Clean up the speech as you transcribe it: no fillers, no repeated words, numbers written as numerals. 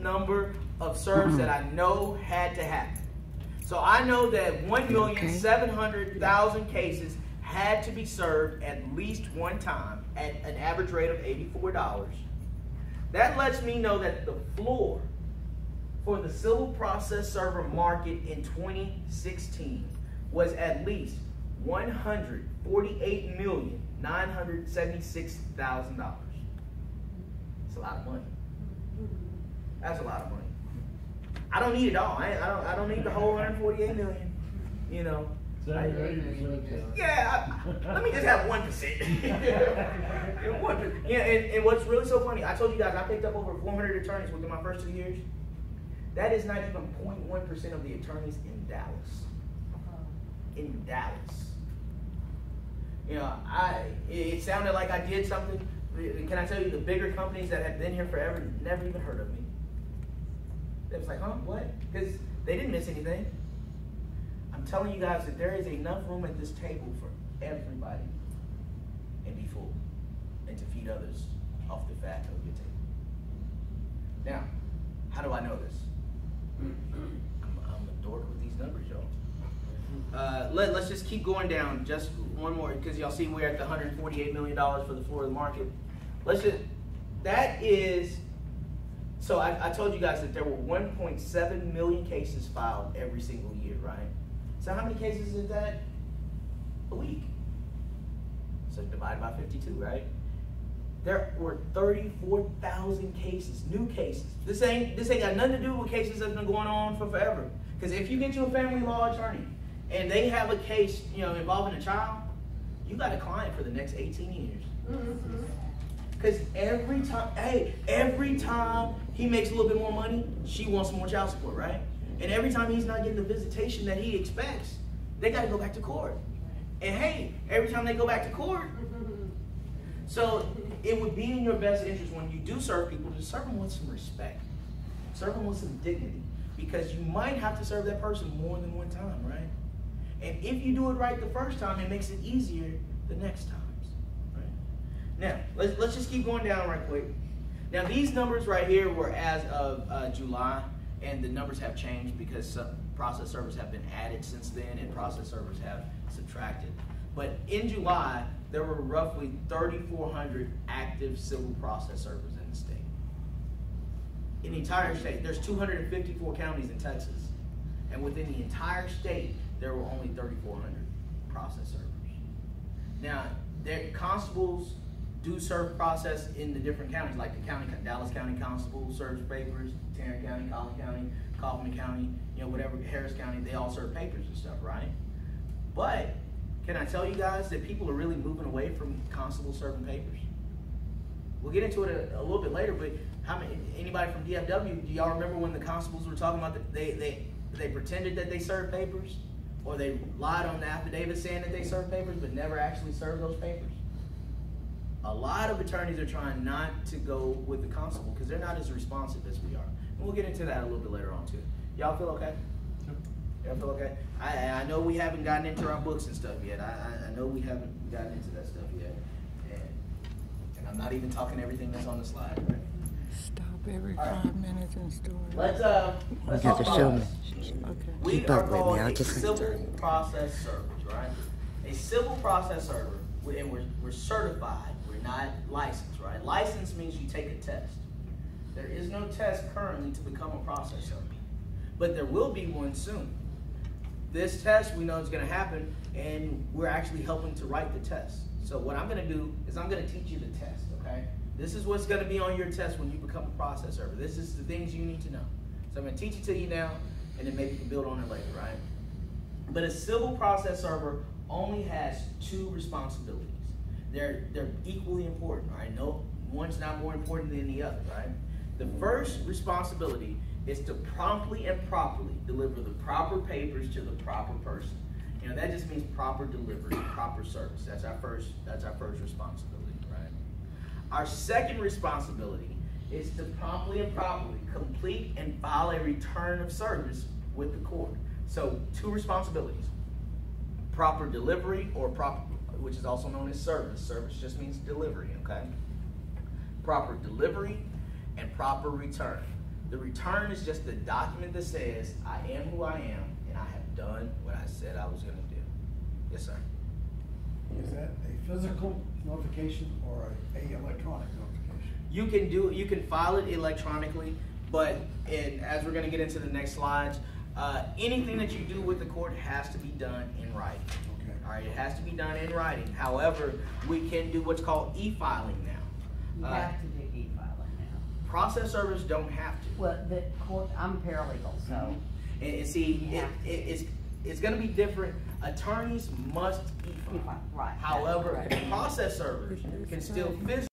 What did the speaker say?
number of serves that I know had to happen. So I know that 1,700,000 cases had to be served at least one time at an average rate of $84. That lets me know that the floor for the civil process server market in 2016 was at least $148,976,000. That's a lot of money. That's a lot of money. I don't need it all. I don't need the whole 148 million. You know. Let me just have 1%. And what's really so funny, I told you guys I picked up over 400 attorneys within my first 2 years. That is not even 0.1% of the attorneys in Dallas. In Dallas. You know, it sounded like I did something. Can I tell you, the bigger companies that have been here forever never even heard of me. They was like, huh, what? Because they didn't miss anything. I'm telling you guys that there is enough room at this table for everybody and be full and to feed others off the fat of your table. Now, how do I know this? I'm a dork with these numbers, y'all. Let's just keep going down just one more, because y'all see we're at the $148 million for the floor of the market. So I told you guys that there were 1.7 million cases filed every single year, right? So how many cases is that a week? So divided by 52, right? There were 34,000 cases, new cases. This ain't got nothing to do with cases that's been going on for forever. Because if you get to a family law attorney and they have a case, you know, involving a child, you got a client for the next 18 years. Because every time he makes a little bit more money, she wants more child support, right? And every time he's not getting the visitation that he expects, they got to go back to court. And hey, every time they go back to court, so it would be in your best interest when you do serve people to serve them with some respect, serve them with some dignity, because you might have to serve that person more than one time, right? And if you do it right the first time, it makes it easier the next times, right? Now, let's just keep going down right quick. Now, these numbers right here were as of July, and the numbers have changed because some process servers have been added since then and process servers have subtracted. But in July, there were roughly 3,400 active civil process servers in the state. In the entire state, there's 254 counties in Texas, and within the entire state, there were only 3,400 process servers. Now, constables do serve process in the different counties, like the Dallas County Constable serves papers, Tarrant County, Collin County, Kaufman County, you know, whatever, Harris County, they all serve papers and stuff, right? But can I tell you guys that people are really moving away from constables serving papers? We'll get into it a little bit later, but anybody from DFW, do y'all remember when the constables were talking about that they pretended that they served papers, or they lied on the affidavit saying that they served papers but never actually served those papers? A lot of attorneys are trying not to go with the constable because they're not as responsive as we are. And we'll get into that a little bit later on too. Y'all feel okay? Y'all feel okay? I know we haven't gotten into our books and stuff yet. I know we haven't gotten into that stuff yet. And I'm not even talking everything that's on the slide, right? Stop every 5 minutes and store. Let's talk about this. Okay. We are called a civil process servers, right? A civil process server, and we're certified. We're not licensed, right? License means you take a test. There is no test currently to become a process server, but there will be one soon. This test we know is going to happen, and we're actually helping to write the test. So what I'm going to do is I'm going to teach you the test, okay? This is what's going to be on your test when you become a process server. This is the things you need to know. So I'm going to teach it to you now, and then maybe you can build on it later, right? But a civil process server only has 2 responsibilities. They're equally important, right? No, one's not more important than the other, right? The first responsibility is to promptly and properly deliver the proper papers to the proper person. You know, that just means proper delivery, proper service. That's our first responsibility, right? Our second responsibility is to promptly and properly complete and file a return of service with the court. So 2 responsibilities: proper delivery, or proper, which is also known as service. Service just means delivery, okay? Proper delivery and proper return. The return is just the document that says, I am who I am, and I have done what I said I was gonna do. Yes, sir. Is that a physical notification or a electronic notification? You can file it electronically, but as we're gonna get into the next slides, anything that you do with the court has to be done in writing. Okay. All right, it has to be done in writing. However, we can do what's called e-filing now. You have to do e-filing now. Process servers don't have to. Well, the court, I'm paralegal, so. And see, Yeah. it's going to be different. Attorneys must e-file. E-file, right. However, Right. process servers can still physically